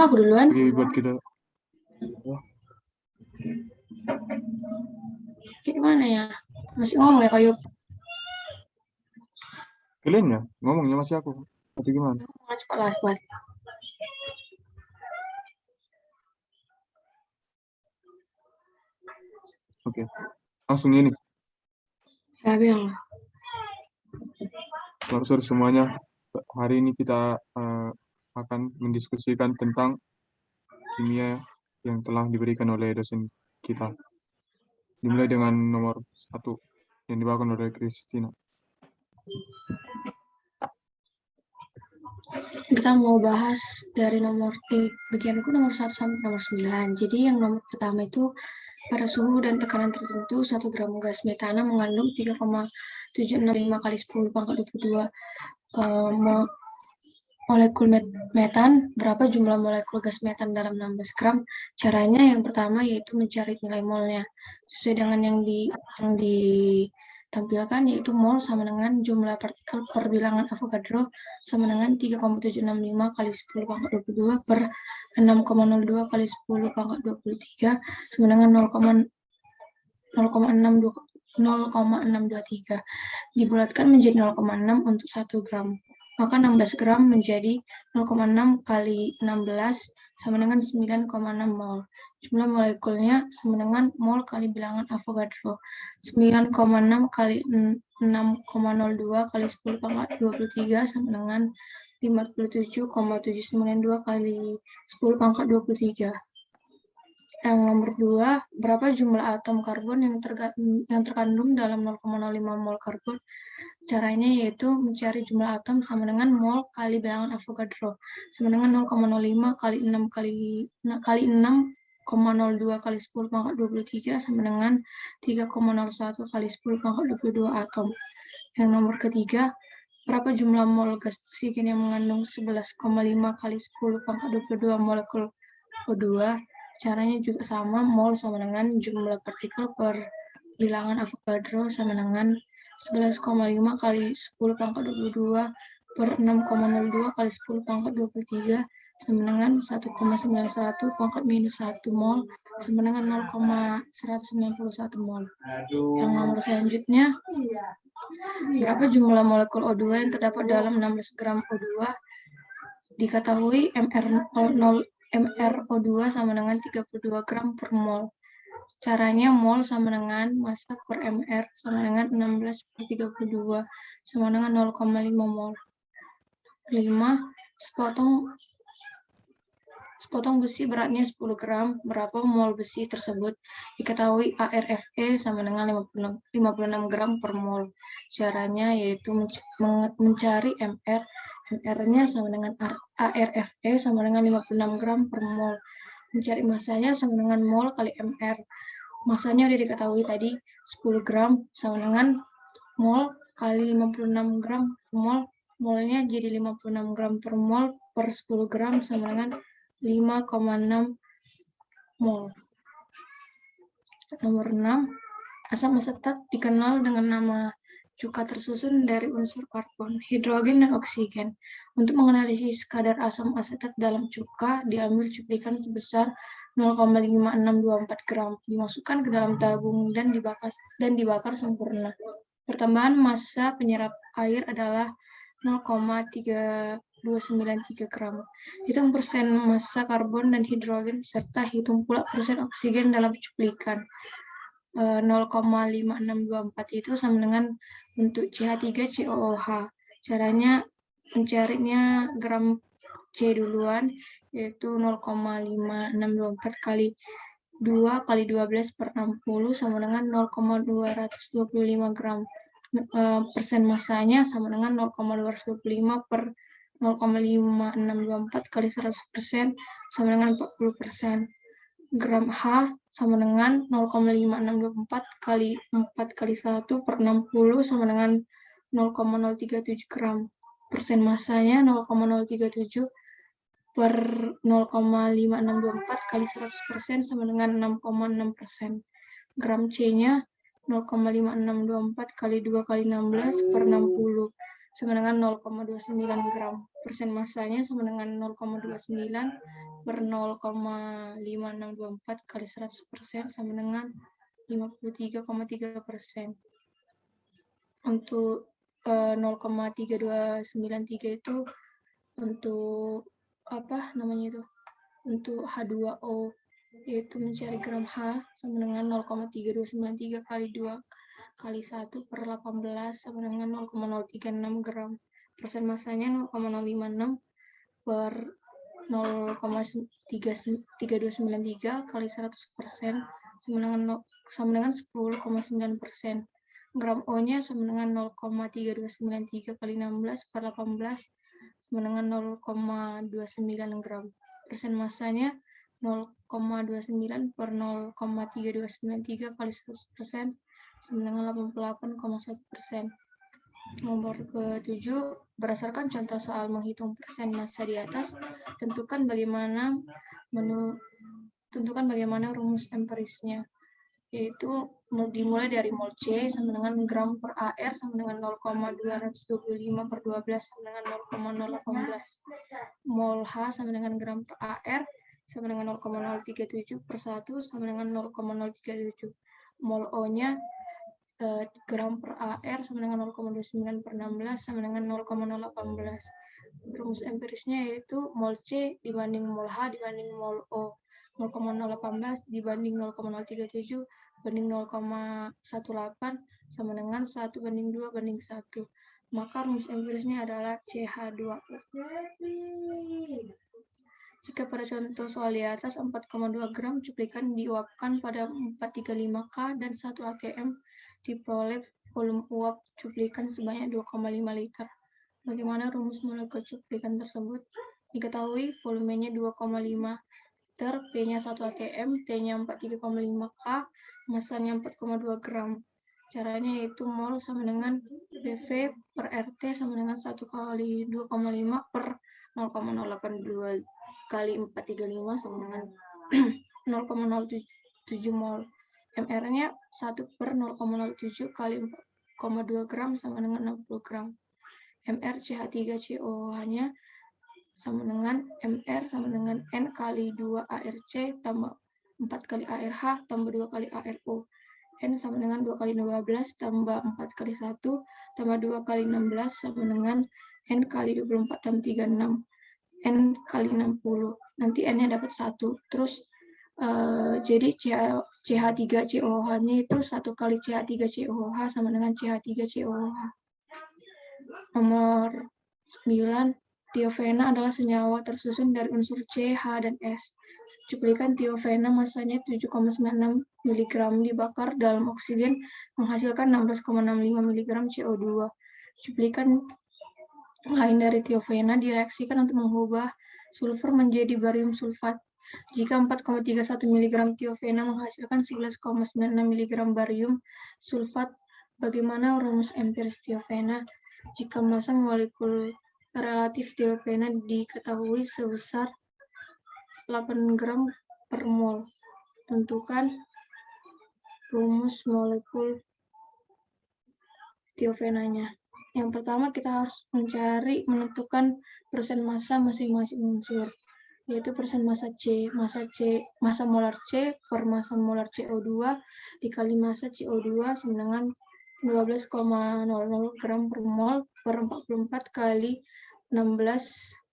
Kok aku duluan? Oke, buat kita. Oh, Gimana ya? Masih ngomong ya Kayu? kalian ya ngomongnya masih aku. Atau gimana? Cepat lah, cepat. Oke, langsung ini. Ya, bilang. Selamat sore semuanya. Hari ini kita akan mendiskusikan tentang kimia yang telah diberikan oleh dosen kita. Dimulai dengan nomor 1 yang dibawakan oleh Christina. Kita mau bahas dari bagianku nomor 1 sampai nomor 9. Jadi yang nomor pertama itu pada suhu dan tekanan tertentu 1 gram gas metana mengandung 3,765 kali 10 pangkat 22 molekul metan. Berapa jumlah molekul gas metan dalam 16 gram? Caranya yang pertama yaitu mencari nilai molnya. Sesuai dengan yang ditampilkan yaitu mol sama dengan jumlah partikel per bilangan Avogadro sama dengan 3,765 kali 10 pangkat 22 per 6,02 kali 10 pangkat 23 sama dengan 0,623 dibulatkan menjadi 0,6 untuk 1 gram. Maka 16 gram menjadi 0,6 kali 16 sama dengan 9,6 mol. Jumlah molekulnya sama dengan mol kali bilangan Avogadro. 9,6 kali 6,02 kali 10 pangkat 23 sama dengan 57,792 kali 10 pangkat 23. Yang nomor 2, berapa jumlah atom karbon yang terkandung dalam 0,05 mol karbon? Caranya yaitu mencari jumlah atom sama dengan mol kali bilangan Avogadro sama dengan 0,05 kali 6 kali 6,02 kali 10 pangkat 23 sama dengan 3,01 kali 10 pangkat 22 atom. Yang nomor ketiga, berapa jumlah mol gas oksigen yang mengandung 11,5 kali 10 pangkat 22 molekul O2? Caranya juga sama, mol sama dengan jumlah partikel per bilangan Avogadro sama dengan 11,5 kali 10 pangkat 22 per 6,02 kali 10 pangkat 23 sama dengan 1,91 pangkat minus 1 mol sama dengan 0,191 mol. Yang nomor selanjutnya, berapa jumlah molekul O2 yang terdapat dalam 16 gram O2? Diketahui MrO2 sama dengan 32 gram per mol. Caranya mol sama dengan massa per mR sama dengan 16 per 32 sama dengan 0,5 mol. 5. Sepotong besi beratnya 10 gram, berapa mol besi tersebut? Diketahui ArFe sama dengan 56 gram per mol. Caranya yaitu mencari MR. MR-nya sama dengan ArFe sama dengan 56 gram per mol. Mencari massanya sama dengan mol kali MR. Massanya udah diketahui tadi 10 gram sama dengan mol kali 56 gram per mol. Molnya jadi 56 gram per mol per 10 gram sama dengan 5,6 mol. Nomor 6, asam asetat dikenal dengan nama cuka tersusun dari unsur karbon, hidrogen, dan oksigen. Untuk menganalisis kadar asam asetat dalam cuka, diambil cuplikan sebesar 0,5624 gram, dimasukkan ke dalam tabung dan dibakar sempurna. Pertambahan massa penyerap air adalah 0,3293 gram. Hitung persen massa karbon dan hidrogen serta hitung pula persen oksigen dalam cuplikan. 0,5624 itu sama dengan untuk CH3COOH. Caranya mencarinya gram C duluan, yaitu 0,5624 kali 2 kali 12 per 60 sama dengan 0,225 gram. Persen massanya sama dengan 0,225 per 0,5624 kali 100% sama dengan 40%. Gram H sama dengan 0,5624 kali 4 kali 1 per 60 sama dengan 0,037 gram. Persen massanya 0,037 per 0,5624 kali 100% sama dengan 6,6%. Gram C-nya 0,5624 kali 2 kali 16 per 60 sama dengan 0,29 gram. Persen masanya sama dengan 0,29 per 0,5624 kali 100% sama dengan 53,3%. Untuk 0,3293 itu untuk apa namanya itu? Untuk H2O, yaitu mencari gram H sama dengan 0,3293 kali 2 kali 1 per 18 sama dengan 0,036 gram. Persen masanya 0,056 per 0,3293 kali 100% sama dengan 10,9%. Gram O-nya sama dengan 0,3293 kali 16 per 18 sama dengan 0,29 gram. Persen masanya 0,29 per 0,3293 kali 100% sama dengan 88,1%. Nomor ke-7, berdasarkan contoh soal menghitung persen massa di atas, tentukan bagaimana rumus empirisnya, yaitu dimulai dari mol C sama dengan gram per AR sama dengan 0,225 per 12 sama dengan 0,018. Mol H sama dengan gram per AR sama dengan 0,037 per 1 sama dengan 0,037. Mol O-nya gram per AR sama dengan 0,29 per 16 sama dengan 0,018. Rumus empirisnya yaitu mol C dibanding mol H dibanding mol O. 0,018 dibanding 0,037 banding 0,18 sama dengan 1 banding 2 banding 1. Maka rumus empirisnya adalah CH2. Jika pada contoh soal di atas 4,2 gram cuplikan diuapkan pada 435K dan 1 atm diperoleh volume uap cuplikan sebanyak 2,5 liter. Bagaimana rumus molekul cuplikan tersebut? Diketahui volumenya 2,5 liter, P-nya 1 atm, T-nya 43,5K, masanya 4,2 gram. Caranya yaitu mol sama dengan BV per RT sama dengan 1 kali 2,5 per 0,082 kali 435 sama dengan 0,07 mol. MR-nya 1 per 0,07 kali 4,2 gram sama dengan 60 gram. MR CH3COH-nya sama dengan MR sama dengan N kali 2 ARC tambah 4 kali ARH tambah 2 kali ARO. N sama dengan 2 kali 12 tambah 4 kali 1 tambah 2 kali 16 sama dengan N kali 24 tambah 36. N kali 60. Nanti N-nya dapat 1. Terus jadi CH3COH-nya itu 1 kali CH3COH sama dengan CH3COH. Nomor 9, tiofena adalah senyawa tersusun dari unsur C, H, dan S. Cuplikan tiofena masanya 7,96 mg dibakar dalam oksigen menghasilkan 16,65 mg CO2. Cuplikan lain dari tiofena direaksikan untuk mengubah sulfur menjadi barium sulfat. Jika 4,31 mg tiofena menghasilkan 11,96 mg barium sulfat, bagaimana rumus empiris tiofena? Jika massa molekul relatif tiofena diketahui sebesar 8 gram per mol. Tentukan rumus molekul tiofenanya. Yang pertama kita harus menentukan persen massa masing-masing unsur, yaitu persen massa C, massa molar C per massa molar CO2 dikali massa CO2 sama dengan 12,00 gram per mol per 44 kali 16,55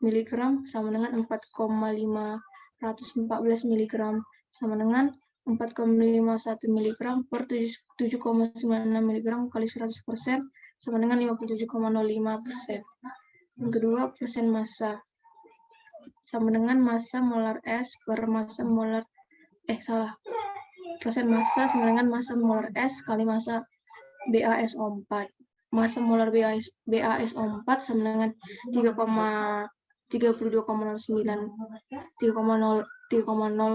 mg sama dengan 4,514 mg sama dengan 4,51 mg per 7,96 mg kali 100% sama dengan 57,05%. Yang kedua, persen massa sama dengan massa molar S per massa molar persen massa sama dengan massa molar S kali massa BaSO4. Massa molar BaSO4 sama dengan 3,0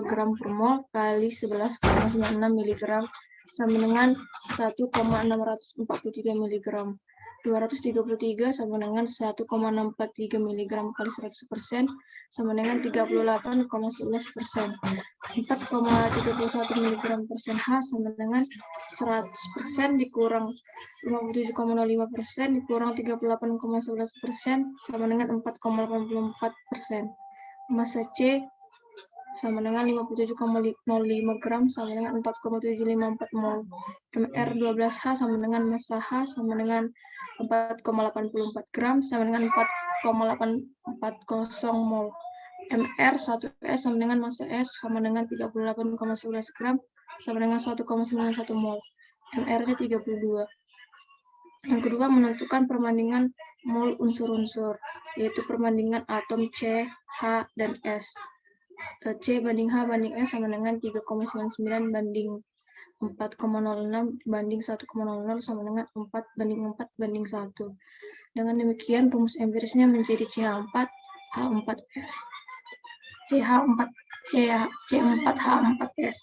gram per mol kali 11,96 mg sama dengan 1,643 mg. 233 sama dengan 1,643 mg kali 100% sama dengan 38,11%. 4,31 mg persen H sama dengan 100% dikurang 57,05% dikurang 38,11% sama dengan 4,84%. Massa C sama dengan 57,05 gram sama dengan 4,754 mol. MR12H sama dengan massa H sama dengan 4,84 gram sama dengan 4,840 mol. MR1S sama dengan massa S sama dengan 38,11 gram sama dengan 1,91 mol. MR-nya 32. Yang kedua, menentukan perbandingan mol unsur-unsur, yaitu perbandingan atom C, H, dan S. C banding H banding S sama dengan 3,99 banding 4,06 banding 1,00 sama dengan 4 banding 4 banding 1. Dengan demikian, rumus empirisnya menjadi CH4H4S. C4H4S.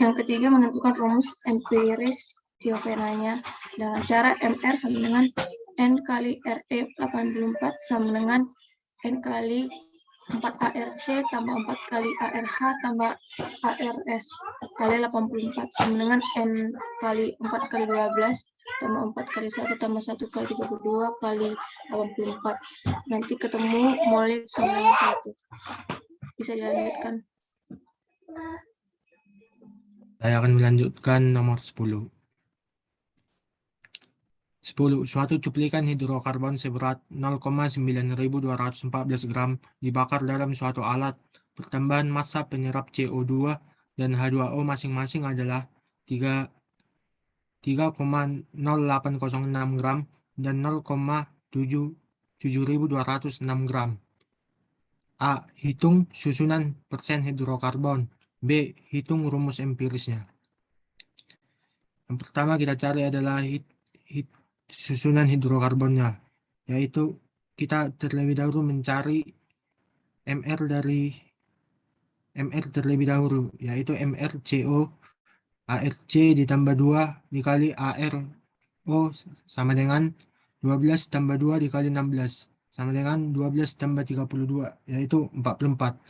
Yang ketiga, menentukan rumus empiris diopenanya dengan cara MR sama dengan N kali RE 84 sama dengan N kali 4 ARC tambah 4 kali ARH tambah ARS kali 84 sama dengan N kali 4 kali 12 tambah 4 kali 1 tambah 1 kali 32 kali 84. Nanti ketemu molek sama dengan 1. Bisa dilanjutkan. Saya akan melanjutkan nomor 10. 10. Suatu cuplikan hidrokarbon seberat 0,9214 gram dibakar dalam suatu alat. Pertambahan massa penyerap CO2 dan H2O masing-masing adalah 3,0806 gram dan 0,7206 gram. A. Hitung susunan persen hidrokarbon. B. Hitung rumus empirisnya. Yang pertama kita cari adalah susunan hidrokarbonnya, yaitu kita terlebih dahulu mencari MR terlebih dahulu, yaitu MrCO ARC ditambah 2 dikali ARO sama dengan 12 tambah 2 dikali 16 sama dengan 12 tambah 32, yaitu 44.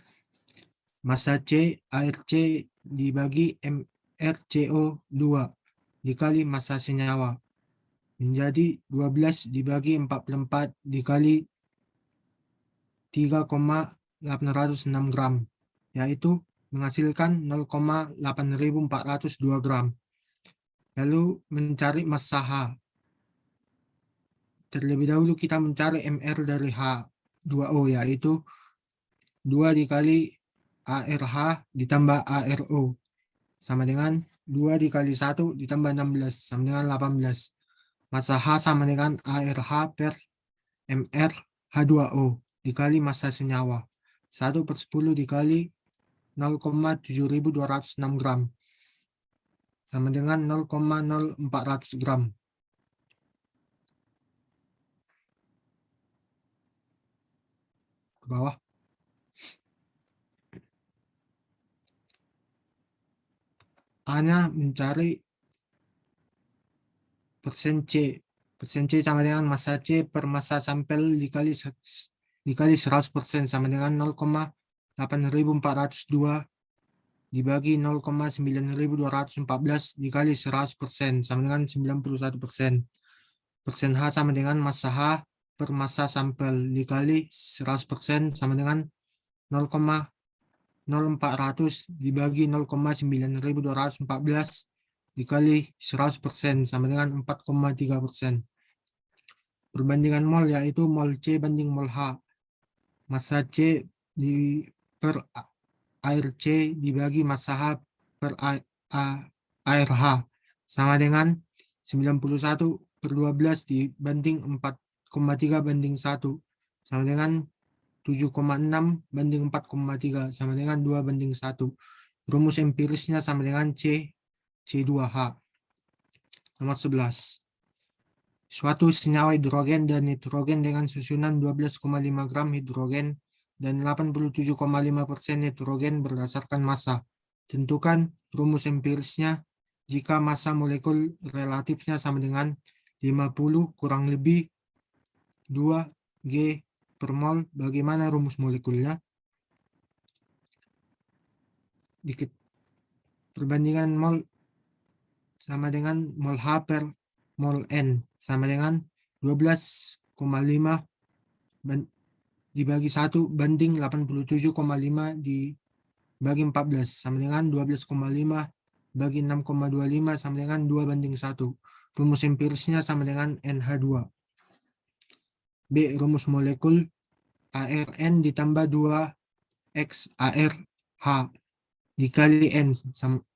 Massa C ARC dibagi MrCO 2 dikali massa senyawa menjadi 12 dibagi 44 dikali 3,806 gram, yaitu menghasilkan 0,8402 gram. Lalu mencari massa H. Terlebih dahulu kita mencari MR dari H2O, yaitu 2 dikali ARH ditambah ARO sama dengan 2 dikali 1 ditambah 16 sama dengan 18. Massa H sama dengan ARH per MR H2O dikali massa senyawa. 1/10 dikali 0,7206 gram sama dengan 0,0400 gram. Ke bawah. A-nya mencari persen C. Persen C sama dengan massa C per massa sampel dikali 100% sama dengan 0,8402 dibagi 0,9214 dikali 100% sama dengan 91%. Persen H sama dengan massa H per massa sampel dikali 100% sama dengan 0,0400 dibagi 0,9214 dikali 100% sama dengan 4,3%. Perbandingan mol yaitu mol C banding mol H. Massa C per air C dibagi massa H per air H sama dengan 91/12 dibanding 4,3 banding 1 sama dengan 7,6 banding 4,3 sama dengan 2 banding 1. Rumus empirisnya sama dengan C2H. Nomor 11. Suatu senyawa hidrogen dan nitrogen dengan susunan 12,5 gram hidrogen dan 87,5% nitrogen berdasarkan massa. Tentukan rumus empirisnya jika massa molekul relatifnya sama dengan 50 kurang lebih 2 G per mol. Bagaimana rumus molekulnya? Dikit perbandingan mol sama dengan mol H per mol N sama dengan 12,5 dibagi 1 banding 87,5 dibagi 14 sama dengan 12,5 bagi 6,25 sama dengan 2 banding 1. Rumus empirisnya sama dengan NH2. B. Rumus molekul ARN ditambah 2X ARH dikali N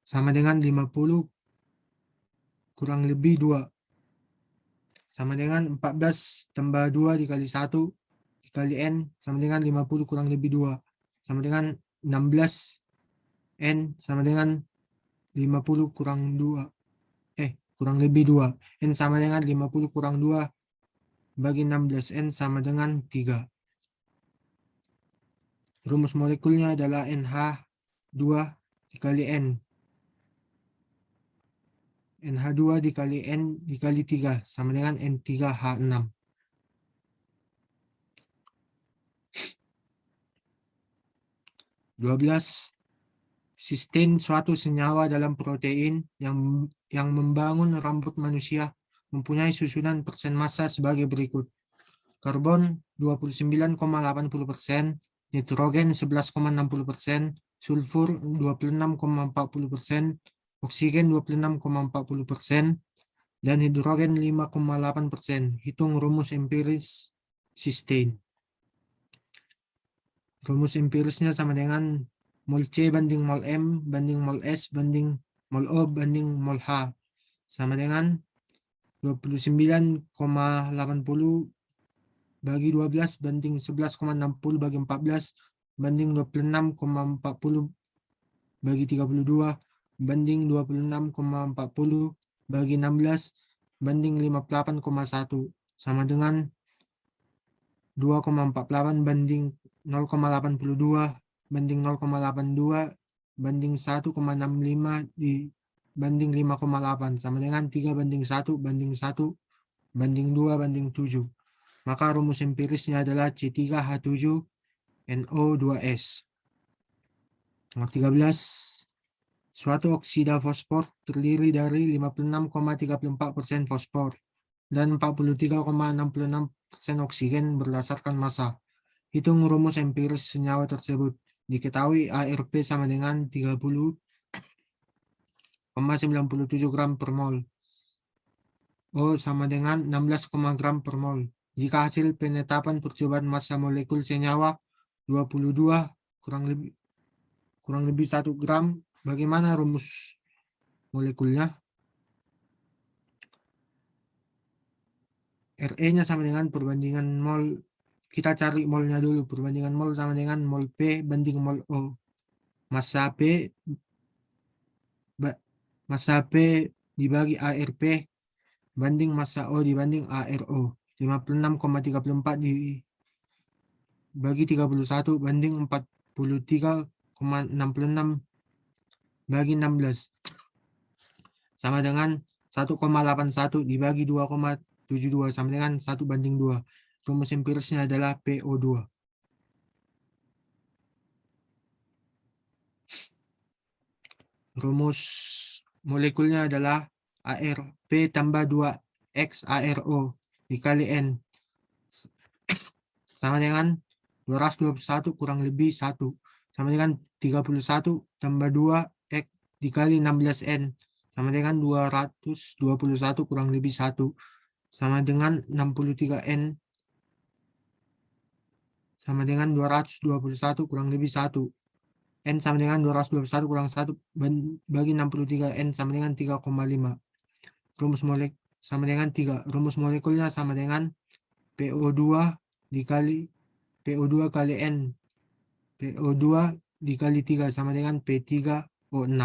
sama dengan 50 kurang lebih 2 sama dengan 14 tambah 2 dikali 1 dikali N sama dengan 50 kurang lebih 2 sama dengan 16 N sama dengan 50 kurang 2 kurang lebih 2 N sama dengan 50 kurang 2 bagi 16 N sama dengan 3. Rumus molekulnya adalah NH2 dikali N. NH2 dikali N dikali 3 sama dengan N3H6. Sistein suatu senyawa dalam protein yang membangun rambut manusia mempunyai susunan persen massa sebagai berikut. Karbon 29,80%, nitrogen 11,60%, sulfur 26,40%, oksigen 26,40%, dan hidrogen 5,8%. Hitung rumus empiris sistein. Rumus empirisnya sama dengan mol C banding mol M banding mol S banding mol O banding mol H sama dengan 29,80 bagi 12 banding 11,60 bagi 14 banding 26,40 bagi 32 banding 26,40 bagi 16 banding 58,1 sama dengan 2,48 banding 0,82 banding 0,82 banding 1,65 dibanding 5,8 sama dengan 3 banding 1 banding 1 banding 2 banding 7. Maka rumus empirisnya adalah C3H7NO2S. Nomor 13. Suatu oksida fosfor terdiri dari 56,34% fosfor dan 43,66% oksigen berdasarkan massa. Hitung rumus empiris senyawa tersebut. Diketahui ARP sama dengan 30,97 gram per mol. O sama dengan 16, gram per mol. Jika hasil penetapan percobaan massa molekul senyawa 22 kurang lebih 1 gram, bagaimana rumus molekulnya? RE-nya sama dengan perbandingan mol. Kita cari molnya dulu. Perbandingan mol sama dengan mol P banding mol O. Massa P dibagi ARP banding massa O dibanding ARO. 56,34 dibagi 31 banding 43,66 bagi 16 sama dengan 1,81 dibagi 2,72 sama dengan 1 banding 2. Rumus empirisnya adalah PO2. Rumus molekulnya adalah ARP tambah 2X ARO dikali N sama dengan 221 kurang lebih 1 sama dengan 31 tambah 2 X dikali 16N sama dengan 221 kurang lebih 1 sama dengan 63N sama dengan 221 kurang lebih 1. N sama dengan 221 kurang 1 bagi 63 N sama dengan 3,5. Rumus molekul sama dengan 3. Rumus molekulnya sama dengan PO2 dikali PO2 kali N. PO2 dikali 3 sama dengan P3O6.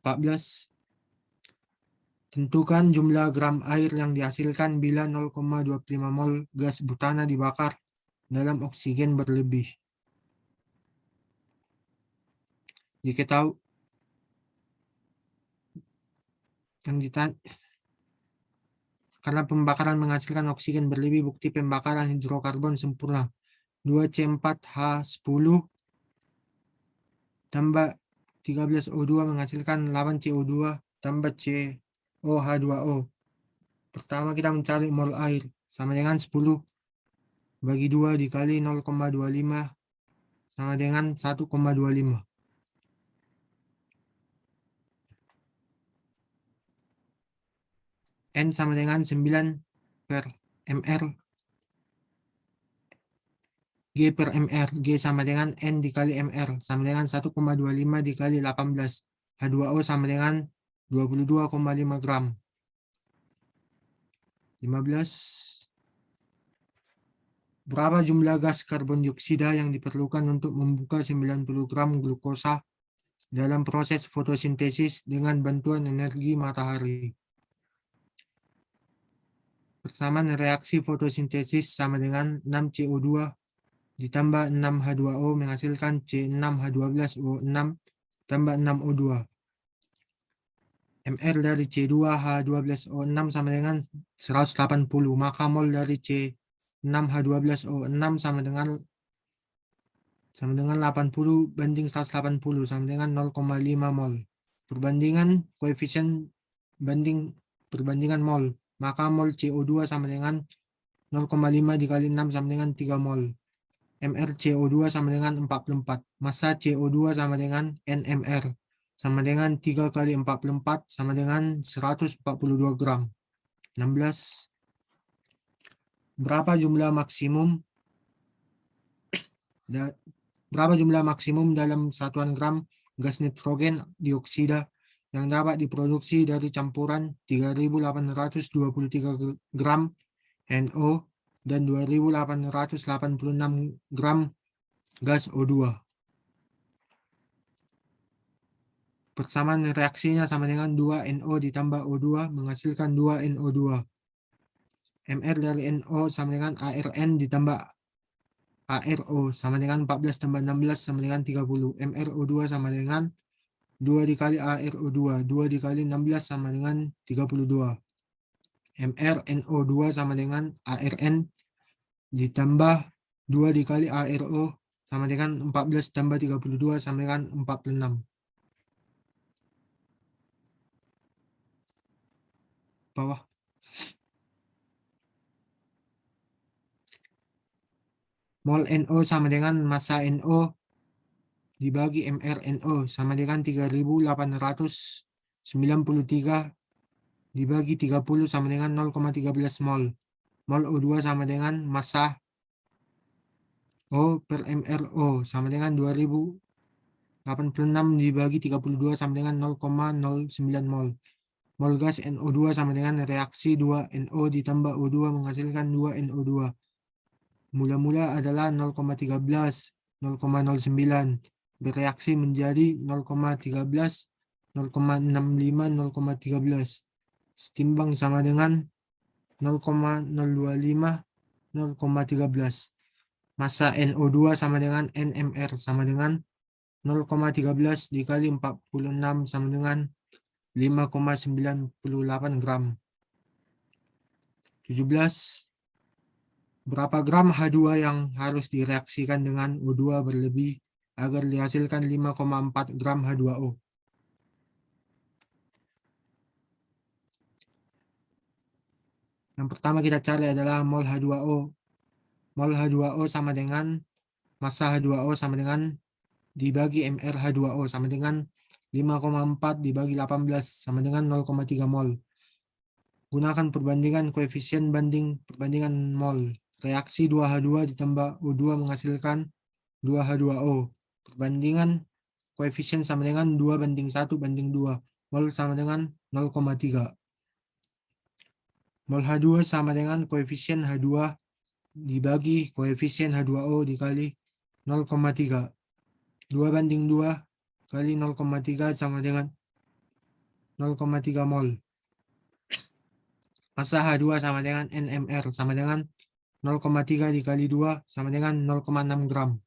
14. Tentukan jumlah gram air yang dihasilkan bila 0,25 mol gas butana dibakar dalam oksigen berlebih. Diketahui yang ditanya Karena pembakaran menghasilkan oksigen berlebih, bukti pembakaran hidrokarbon sempurna. 2C4H10 tambah 13O2 menghasilkan 8 CO2 tambah COH2O. Pertama kita mencari mol air, sama dengan 10 bagi 2 dikali 0,25 sama dengan 1,25. N sama dengan 9 per mr. G per mr. G sama dengan N dikali mr, sama dengan 1,25 dikali 18. H2O sama dengan 22,5 gram. 15. Berapa jumlah gas karbon dioksida yang diperlukan untuk membuka 90 gram glukosa dalam proses fotosintesis dengan bantuan energi matahari? Persamaan reaksi fotosintesis sama dengan 6 CO2 ditambah 6 H2O menghasilkan C6H12O6 tambah 6 O2. MR dari C2H12O6 sama dengan 180, maka mol dari C6H12O6 sama dengan 80 banding 180 sama dengan 0,5 mol. Perbandingan koefisien perbandingan mol, maka mol CO2 sama dengan 0,5 dikali 6 sama dengan 3 mol. MrCO2 sama dengan 44. Massa CO2 sama dengan NMR sama dengan 3 kali 44 sama dengan 142 gram. 16. Berapa jumlah maksimum dalam satuan gram gas nitrogen dioksida yang dapat diproduksi dari campuran 3.823 gram NO dan 2.886 gram gas O2. Persamaan reaksinya sama dengan 2NO ditambah O2 menghasilkan 2NO2. MR dari NO sama dengan ARN ditambah ARO sama dengan 14 tambah 16 sama dengan 30. MrO2 sama dengan 2 dikali ARO2. 2 dikali 16 sama dengan 32. MrNO2 sama dengan ARN ditambah 2 dikali ARO sama dengan 14 tambah 32 sama dengan 46. Bawah. Mol NO sama dengan massa NO dibagi MrNO sama dengan 3.893 dibagi 30 sama dengan 0,13 mol. Mol O2 sama dengan massa O per MrO sama dengan 2086 dibagi 32 sama dengan 0,09 mol. Mol gas NO2 sama dengan reaksi 2NO ditambah O2 menghasilkan 2NO2. Mula-mula adalah 0,13, 0,09. Bereaksi menjadi 0,13, 0,65, 0,13. Setimbang sama dengan 0,025, 0,13. Massa NO2 sama dengan NMR sama dengan 0,13 dikali 46 sama dengan 5,98 gram. 17. Berapa gram H2 yang harus direaksikan dengan O2 berlebih agar dihasilkan 5,4 gram H2O? Yang pertama kita cari adalah mol H2O. Mol H2O sama dengan massa H2O sama dengan dibagi MR H2O sama dengan 5,4 dibagi 18 sama dengan 0,3 mol. Gunakan perbandingan koefisien banding perbandingan mol. Reaksi 2H2 ditambah O2 menghasilkan 2H2O. Perbandingan koefisien sama dengan 2 banding 1 banding 2. Mol sama dengan 0,3. Mol H2 sama dengan koefisien H2 dibagi koefisien H2O dikali 0,3. 2 banding 2 kali 0,3 sama dengan 0,3 mol. Massa H2 sama dengan NMR sama dengan 0,3 dikali 2 sama dengan 0,6 gram.